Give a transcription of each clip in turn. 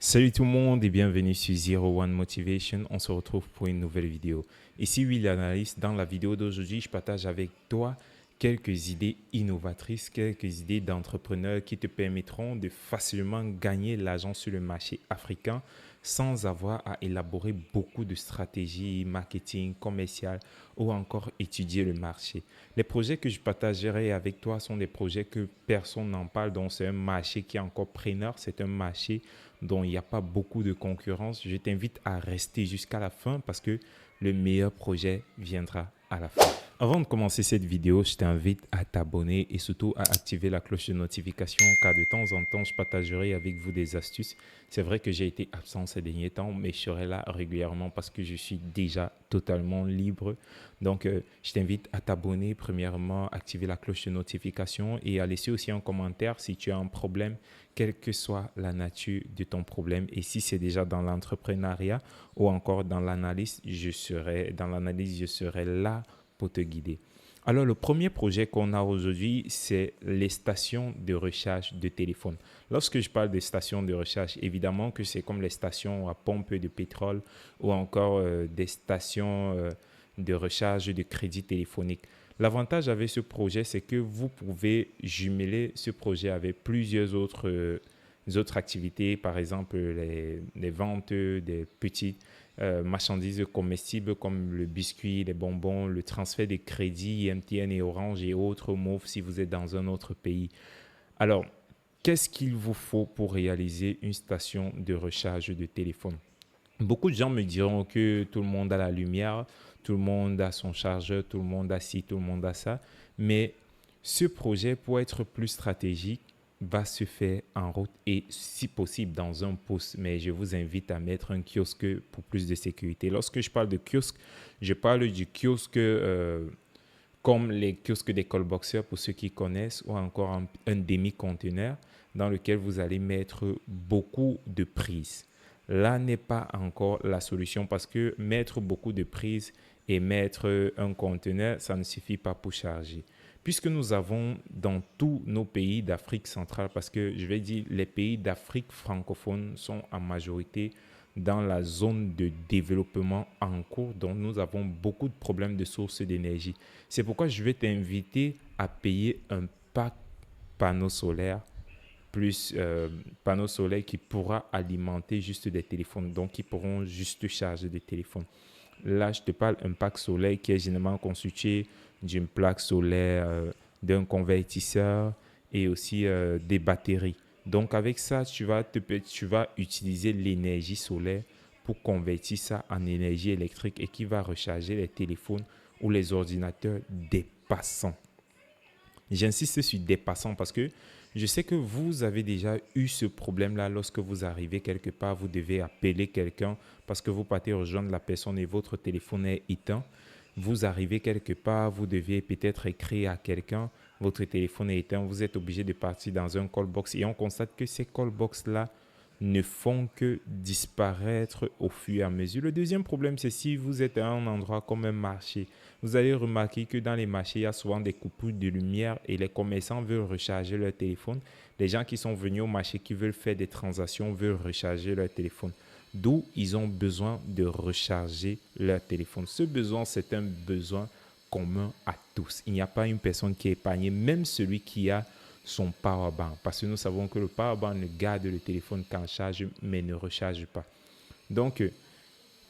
Salut tout le monde et bienvenue sur Zero One Motivation. On se retrouve pour une nouvelle vidéo. Ici Will Analyst. Dans la vidéo d'aujourd'hui, je partage avec toi quelques idées innovatrices, quelques idées d'entrepreneurs qui te permettront de facilement gagner l'argent sur le marché africain sans avoir à élaborer beaucoup de stratégies marketing, commerciales ou encore étudier le marché. Les projets que je partagerai avec toi sont des projets que personne n'en parle, donc c'est un marché qui est encore preneur, c'est un marché dont il n'y a pas beaucoup de concurrence. Je t'invite à rester jusqu'à la fin parce que le meilleur projet viendra à la fin. Avant de commencer cette vidéo, je t'invite à t'abonner et surtout à activer la cloche de notification car de temps en temps, je partagerai avec vous des astuces. C'est vrai que j'ai été absent ces derniers temps, mais je serai là régulièrement parce que je suis déjà totalement libre. Donc, je t'invite à t'abonner premièrement, activer la cloche de notification et à laisser aussi un commentaire si tu as un problème, quelle que soit la nature de ton problème. Et si c'est déjà dans l'entrepreneuriat ou encore dans l'analyse, je serai là pour te guider. Alors, le premier projet qu'on a aujourd'hui, c'est les stations de recharge de téléphone. Lorsque je parle de stations de recharge, évidemment que c'est comme les stations à pompe de pétrole ou encore des stations de recharge de crédit téléphonique. L'avantage avec ce projet, c'est que vous pouvez jumeler ce projet avec plusieurs autres activités, par exemple les ventes des petites marchandises comestibles comme le biscuit, les bonbons, le transfert des crédits MTN et Orange et autres Move si vous êtes dans un autre pays. Alors, qu'est-ce qu'il vous faut pour réaliser une station de recharge de téléphone? Beaucoup de gens me diront que tout le monde a la lumière, tout le monde a son chargeur, tout le monde a ci, tout le monde a ça. Mais ce projet, pour être plus stratégique, va se faire en route et si possible dans un poste. Mais je vous invite à mettre un kiosque pour plus de sécurité. Lorsque je parle de kiosque, je parle du kiosque comme les kiosques des callboxers pour ceux qui connaissent ou encore un demi-conteneur dans lequel vous allez mettre beaucoup de prises. Là n'est pas encore la solution parce que mettre beaucoup de prises et mettre un conteneur, ça ne suffit pas pour charger. Puisque nous avons dans tous nos pays d'Afrique centrale, parce que je vais dire les pays d'Afrique francophone sont en majorité dans la zone de développement en cours, dont nous avons beaucoup de problèmes de sources d'énergie. C'est pourquoi je vais t'inviter à payer un pack panneau solaire plus panneau solaire qui pourra alimenter juste des téléphones, donc qui pourront juste charger des téléphones. Là, je te parle d'un pack solaire qui est généralement constitué d'une plaque solaire, d'un convertisseur et aussi des batteries. Donc, avec ça, tu vas utiliser l'énergie solaire pour convertir ça en énergie électrique et qui va recharger les téléphones ou les ordinateurs dépassants. J'insiste sur dépassant parce que je sais que vous avez déjà eu ce problème-là lorsque vous arrivez quelque part, vous devez appeler quelqu'un parce que vous partez rejoindre la personne et votre téléphone est éteint. Vous arrivez quelque part, vous devez peut-être écrire à quelqu'un, votre téléphone est éteint, vous êtes obligé de partir dans un call box et on constate que ces call box-là ne font que disparaître au fur et à mesure. Le deuxième problème, c'est si vous êtes à un endroit comme un marché. Vous allez remarquer que dans les marchés, il y a souvent des coupures de lumière et les commerçants veulent recharger leur téléphone. Les gens qui sont venus au marché, qui veulent faire des transactions, veulent recharger leur téléphone. D'où ils ont besoin de recharger leur téléphone. Ce besoin, c'est un besoin commun à tous. Il n'y a pas une personne qui est épargnée, même celui qui a son powerbank. Parce que nous savons que le powerbank ne garde le téléphone qu'en charge, mais ne recharge pas. Donc,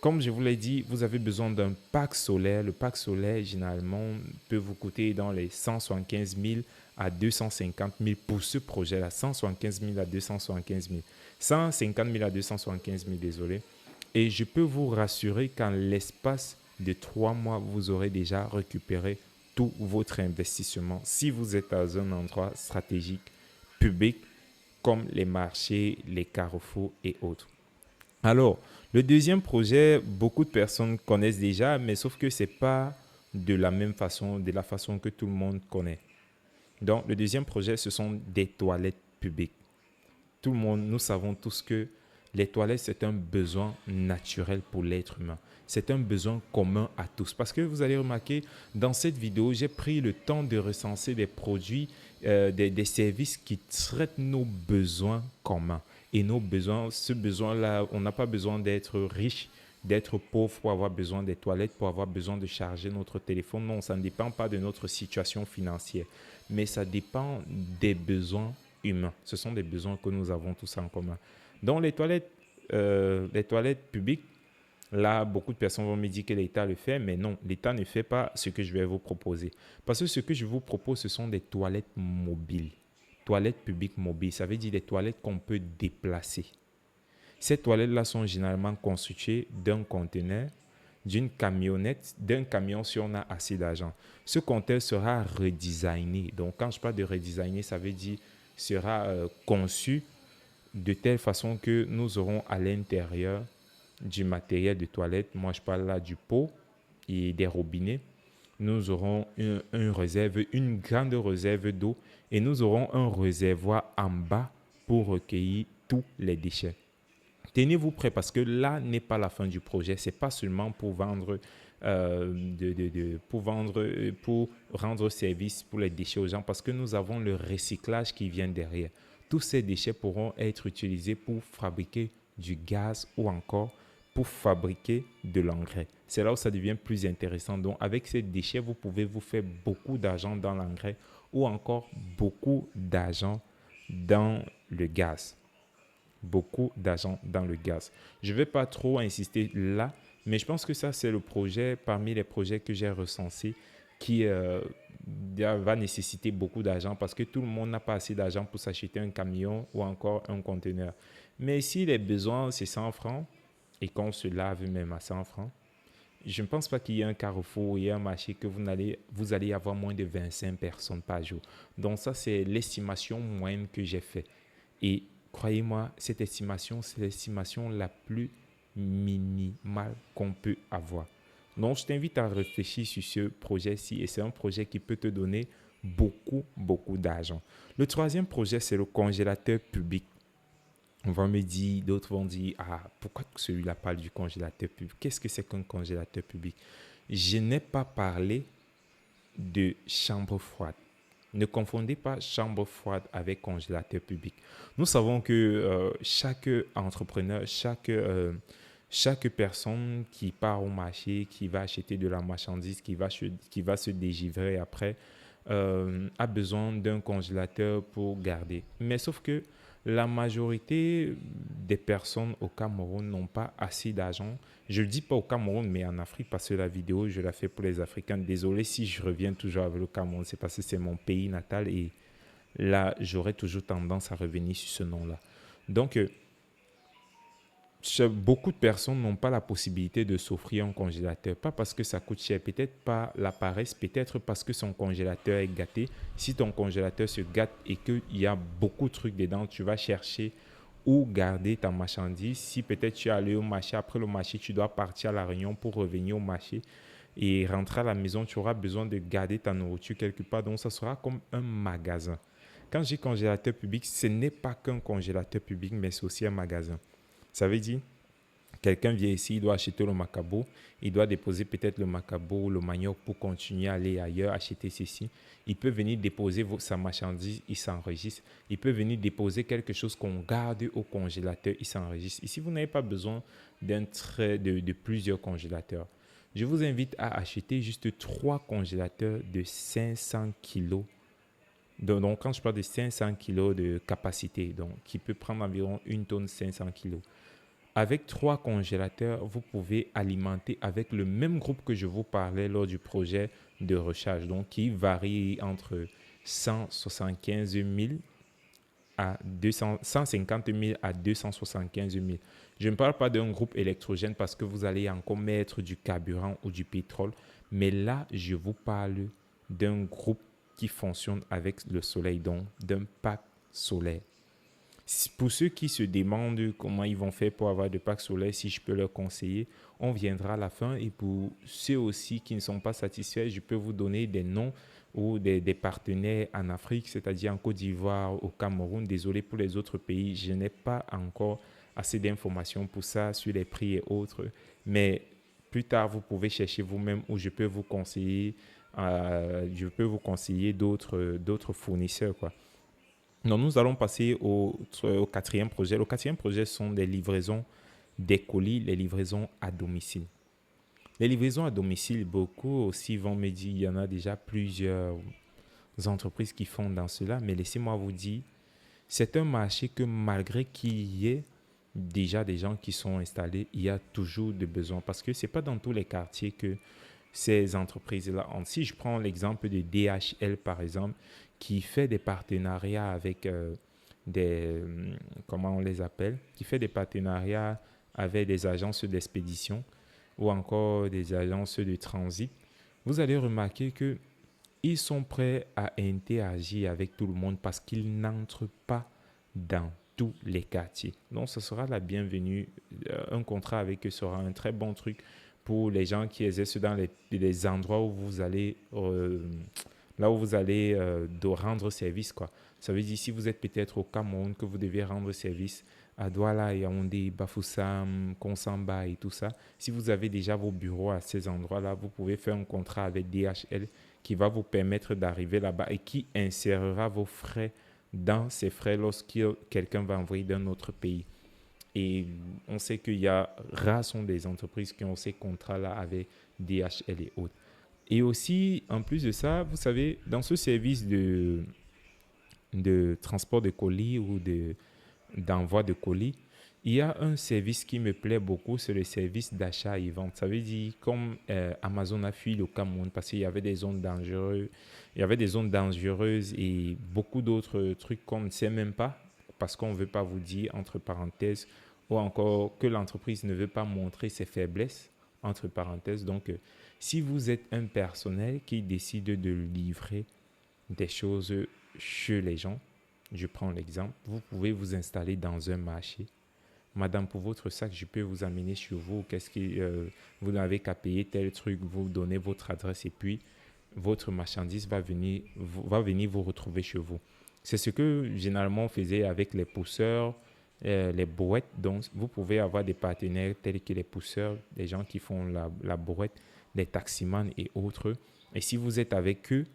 comme je vous l'ai dit, vous avez besoin d'un pack solaire. Le pack solaire, généralement, peut vous coûter dans les 175 000 à 250 000 pour ce projet-là. 175 000 à 275 000. 150 000 à 275 000, désolé. Et je peux vous rassurer qu'en l'espace de 3 mois, vous aurez déjà récupéré tout votre investissement si vous êtes dans un endroit stratégique, public, comme les marchés, les carrefours et autres. Alors, le deuxième projet, beaucoup de personnes connaissent déjà, mais sauf que ce n'est pas de la même façon, de la façon que tout le monde connaît. Donc, le deuxième projet, ce sont des toilettes publiques. Tout le monde, nous savons tous que les toilettes, c'est un besoin naturel pour l'être humain. C'est un besoin commun à tous. Parce que vous allez remarquer, dans cette vidéo, j'ai pris le temps de recenser des produits, des services qui traitent nos besoins communs. et nos besoins. Ce besoin-là, on n'a pas besoin d'être riche, d'être pauvre pour avoir besoin des toilettes, pour avoir besoin de charger notre téléphone. Non, ça ne dépend pas de notre situation financière, mais ça dépend des besoins humains. Ce sont des besoins que nous avons tous en commun. Donc les toilettes publiques, là, beaucoup de personnes vont me dire que l'État le fait, mais non, l'État ne fait pas ce que je vais vous proposer. Parce que ce que je vous propose, ce sont des toilettes mobiles. Toilettes publiques mobiles, ça veut dire des toilettes qu'on peut déplacer. Ces toilettes-là sont généralement constituées d'un conteneur, d'une camionnette, d'un camion si on a assez d'argent. Ce conteneur sera redesigné. Donc, quand je parle de redesigné, ça veut dire sera conçu de telle façon que nous aurons à l'intérieur du matériel de toilette. Moi, je parle là du pot et des robinets. Nous aurons une grande réserve d'eau et nous aurons un réservoir en bas pour recueillir tous les déchets. Tenez-vous prêts parce que là n'est pas la fin du projet. C'est pas seulement pour vendre, pour rendre service pour les déchets aux gens, parce que nous avons le recyclage qui vient derrière. Tous ces déchets pourront être utilisés pour fabriquer du gaz ou encore pour fabriquer de l'engrais. C'est là où ça devient plus intéressant. Donc, avec ces déchets, vous pouvez vous faire beaucoup d'argent dans l'engrais ou encore beaucoup d'argent dans le gaz. Beaucoup d'argent dans le gaz. Je ne vais pas trop insister là, mais je pense que ça, c'est le projet parmi les projets que j'ai recensés qui va nécessiter beaucoup d'argent parce que tout le monde n'a pas assez d'argent pour s'acheter un camion ou encore un conteneur. Mais si les besoins, c'est 100 francs et qu'on se lave même à 100 francs, je ne pense pas qu'il y ait un carrefour et un marché que vous allez avoir moins de 25 personnes par jour. Donc ça, c'est l'estimation moyenne que j'ai faite. Et croyez-moi, cette estimation, c'est l'estimation la plus minimale qu'on peut avoir. Donc, je t'invite à réfléchir sur ce projet-ci et c'est un projet qui peut te donner beaucoup, beaucoup d'argent. Le troisième projet, c'est le congélateur public. On va me dire, d'autres vont dire, ah, pourquoi celui-là parle du congélateur public? Qu'est-ce que c'est qu'un congélateur public? Je n'ai pas parlé de chambre froide. Ne confondez pas chambre froide avec congélateur public. Nous savons que chaque entrepreneur, chaque personne qui part au marché, qui va acheter de la marchandise, qui va se dégivrer après, a besoin d'un congélateur pour garder. Mais sauf que la majorité des personnes au Cameroun n'ont pas assez d'argent. Je ne dis pas au Cameroun, mais en Afrique, parce que la vidéo, je la fais pour les Africains. Désolé si je reviens toujours avec le Cameroun, c'est parce que c'est mon pays natal et là, j'aurais toujours tendance à revenir sur ce nom-là. Donc, beaucoup de personnes n'ont pas la possibilité de s'offrir un congélateur. Pas parce que ça coûte cher, peut-être pas la paresse, peut-être parce que son congélateur est gâté. Si ton congélateur se gâte et qu'il y a beaucoup de trucs dedans, tu vas chercher où garder ta marchandise. Si peut-être tu es allé au marché, après le marché, tu dois partir à la réunion pour revenir au marché et rentrer à la maison, tu auras besoin de garder ta nourriture quelque part. Donc, ça sera comme un magasin. Quand je dis congélateur public, ce n'est pas qu'un congélateur public, mais c'est aussi un magasin. Ça veut dire, quelqu'un vient ici, il doit acheter le macabo, il doit déposer peut-être le macabo ou le manioc pour continuer à aller ailleurs, acheter ceci. Il peut venir déposer sa marchandise, il s'enregistre. Il peut venir déposer quelque chose qu'on garde au congélateur, il s'enregistre. Ici, vous n'avez pas besoin de plusieurs congélateurs. Je vous invite à acheter juste 3 congélateurs de 500 kg. Donc, quand je parle de 500 kg de capacité, donc, qui peut prendre environ 1 tonne 500 kg. Avec 3 congélateurs, vous pouvez alimenter avec le même groupe que je vous parlais lors du projet de recharge, donc qui varie entre 175 000 à 150 000 à 275 000. Je ne parle pas d'un groupe électrogène parce que vous allez encore mettre du carburant ou du pétrole, mais là, je vous parle d'un groupe qui fonctionne avec le soleil, donc d'un pack solaire. Pour ceux qui se demandent comment ils vont faire pour avoir de packs solaires, si je peux leur conseiller, on viendra à la fin. Et pour ceux aussi qui ne sont pas satisfaits, je peux vous donner des noms ou des partenaires en Afrique, c'est-à-dire en Côte d'Ivoire, au Cameroun. Désolé pour les autres pays, je n'ai pas encore assez d'informations pour ça sur les prix et autres. Mais plus tard, vous pouvez chercher vous-même ou je peux vous conseiller, d'autres fournisseurs, quoi. Donc, nous allons passer au quatrième projet. Le quatrième projet sont des livraisons des colis, les livraisons à domicile. Les livraisons à domicile, beaucoup aussi vont me dire, il y en a déjà plusieurs entreprises qui font dans cela, mais laissez-moi vous dire, c'est un marché que malgré qu'il y ait déjà des gens qui sont installés, il y a toujours des besoins parce que ce n'est pas dans tous les quartiers que ces entreprises-là ont. Si je prends l'exemple de DHL par exemple, qui fait des partenariats avec des, comment on les appelle, qui fait des partenariats avec des agences d'expédition ou encore des agences de transit, vous allez remarquer que ils sont prêts à interagir avec tout le monde parce qu'ils n'entrent pas dans tous les quartiers. Donc, ce sera la bienvenue. Un contrat avec eux sera un très bon truc pour les gens qui exercent dans les endroits où vous allez, là où vous allez de rendre service, quoi. Ça veut dire si vous êtes peut-être au Cameroun que vous devez rendre service à Douala, Yaoundé, Bafoussam, Konsamba et tout ça. Si vous avez déjà vos bureaux à ces endroits-là, vous pouvez faire un contrat avec DHL qui va vous permettre d'arriver là-bas et qui insérera vos frais dans ces frais lorsque quelqu'un va envoyer d'un autre pays. Et on sait qu'il y a rares sont des entreprises qui ont ces contrats-là avec DHL et autres. Et aussi, en plus de ça, vous savez, dans ce service de transport de colis ou d'envoi de colis, il y a un service qui me plaît beaucoup, c'est le service d'achat et vente. Ça veut dire comme Amazon a fui le Cameroun parce qu'il y avait des zones dangereuses, il y avait des zones dangereuses et beaucoup d'autres trucs qu'on ne sait même pas parce qu'on ne veut pas vous dire entre parenthèses ou encore que l'entreprise ne veut pas montrer ses faiblesses entre parenthèses. Donc, si vous êtes un personnel qui décide de livrer des choses chez les gens, je prends l'exemple, vous pouvez vous installer dans un marché. Madame, pour votre sac, je peux vous amener chez vous. Qu'est-ce que vous n'avez qu'à payer tel truc, vous donnez votre adresse et puis votre marchandise va venir vous retrouver chez vous. C'est ce que généralement on faisait avec les pousseurs, les brouettes. Donc, vous pouvez avoir des partenaires tels que les pousseurs, des gens qui font la brouette, des taximans et autres. Et si vous êtes avec eux,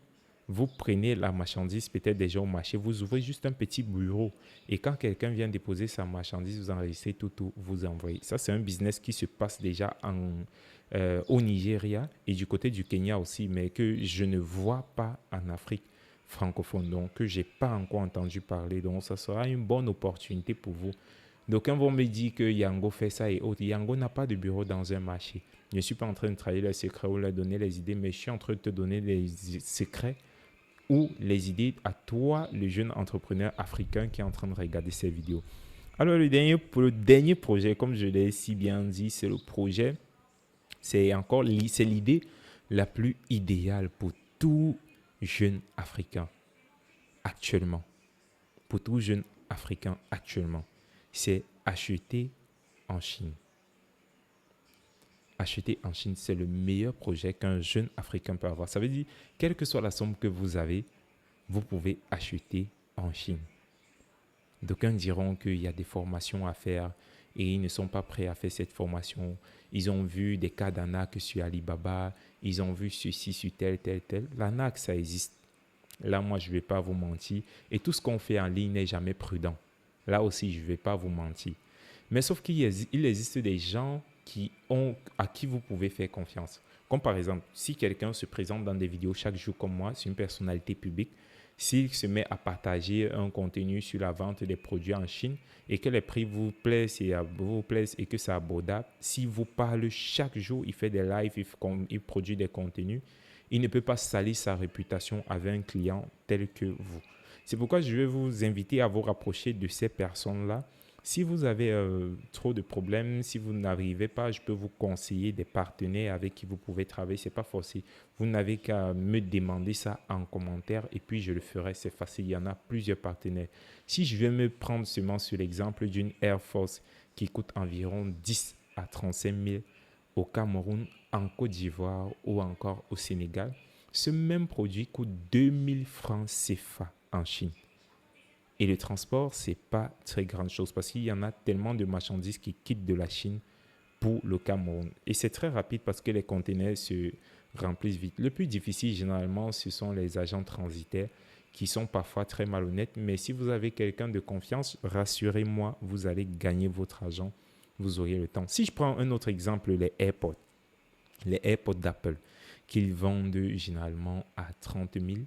vous prenez la marchandise peut-être déjà au marché, vous ouvrez juste un petit bureau et quand quelqu'un vient déposer sa marchandise, vous enregistrez tout, vous envoyez. Ça, c'est un business qui se passe déjà au Nigeria et du côté du Kenya aussi, mais que je ne vois pas en Afrique francophone, donc que je n'ai pas encore entendu parler. Donc, ça sera une bonne opportunité pour vous. D'aucuns vont me dire que Yango fait ça et autres. Yango n'a pas de bureau dans un marché. Je ne suis pas en train de travailler les secrets ou leur donner les idées, mais je suis en train de te donner les secrets ou les idées à toi, le jeune entrepreneur africain qui est en train de regarder ces vidéos. Alors, le dernier projet, comme je l'ai si bien dit, c'est le projet, c'est l'idée la plus idéale pour tout jeune africain actuellement. Pour tout jeune africain actuellement, c'est acheter en Chine. Acheter en Chine, c'est le meilleur projet qu'un jeune Africain peut avoir. Ça veut dire, quelle que soit la somme que vous avez, vous pouvez acheter en Chine. D'aucuns diront qu'il y a des formations à faire et ils ne sont pas prêts à faire cette formation. Ils ont vu des cas d'arnaque sur Alibaba, ils ont vu ceci sur tel. L'arnaque, ça existe. Là, moi, je ne vais pas vous mentir. Et tout ce qu'on fait en ligne n'est jamais prudent. Là aussi, je ne vais pas vous mentir. Mais sauf qu'il existe des gens à qui vous pouvez faire confiance. Comme par exemple, si quelqu'un se présente dans des vidéos chaque jour comme moi, c'est une personnalité publique, s'il se met à partager un contenu sur la vente des produits en Chine et que les prix vous plaisent et que c'est abordable, s'il vous parle chaque jour, il fait des lives, il produit des contenus, il ne peut pas salir sa réputation avec un client tel que vous. C'est pourquoi je vais vous inviter à vous rapprocher de ces personnes-là. Si vous avez trop de problèmes, si vous n'arrivez pas, je peux vous conseiller des partenaires avec qui vous pouvez travailler. Ce n'est pas forcé. Vous n'avez qu'à me demander ça en commentaire et puis je le ferai. C'est facile. Il y en a plusieurs partenaires. Si je vais me prendre seulement sur l'exemple d'une Air Force qui coûte environ 10 à 35 000 au Cameroun, en Côte d'Ivoire ou encore au Sénégal, ce même produit coûte 2000 francs CFA en Chine. Et le transport, ce n'est pas très grande chose parce qu'il y en a tellement de marchandises qui quittent de la Chine pour le Cameroun. Et c'est très rapide parce que les conteneurs se remplissent vite. Le plus difficile, généralement, ce sont les agents transitaires qui sont parfois très malhonnêtes. Mais si vous avez quelqu'un de confiance, rassurez-moi, vous allez gagner votre argent. Vous aurez le temps. Si je prends un autre exemple, les AirPods d'Apple, qu'ils vendent généralement à 30 000,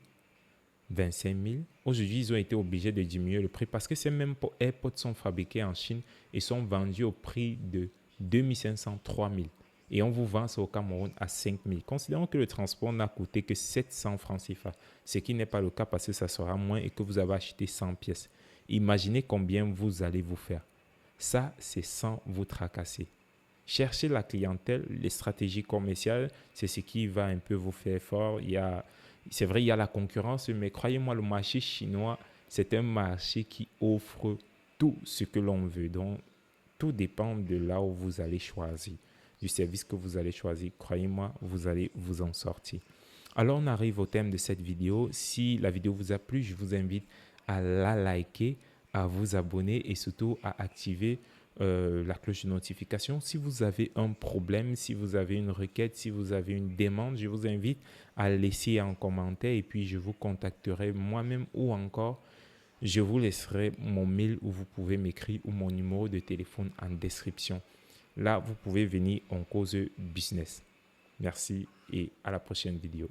25 000. Aujourd'hui, ils ont été obligés de diminuer le prix parce que ces mêmes AirPods sont fabriqués en Chine et sont vendus au prix de 2 500, 3 000. Et on vous vend ça au Cameroun à 5 000. Considérons que le transport n'a coûté que 700 francs CFA, ce qui n'est pas le cas parce que ça sera moins et que vous avez acheté 100 pièces. Imaginez combien vous allez vous faire. Ça, c'est sans vous tracasser. Cherchez la clientèle, les stratégies commerciales, c'est ce qui va un peu vous faire fort. C'est vrai, il y a la concurrence, mais croyez-moi, le marché chinois, c'est un marché qui offre tout ce que l'on veut. Donc, tout dépend de là où vous allez choisir, du service que vous allez choisir. Croyez-moi, vous allez vous en sortir. Alors, on arrive au thème de cette vidéo. Si la vidéo vous a plu, je vous invite à la liker, à vous abonner et surtout à activer la cloche de notification. Si vous avez un problème, si vous avez une requête, si vous avez une demande, je vous invite à laisser un commentaire et puis je vous contacterai moi-même ou encore je vous laisserai mon mail où vous pouvez m'écrire ou mon numéro de téléphone en description. Là, vous pouvez venir en cause business. Merci et à la prochaine vidéo.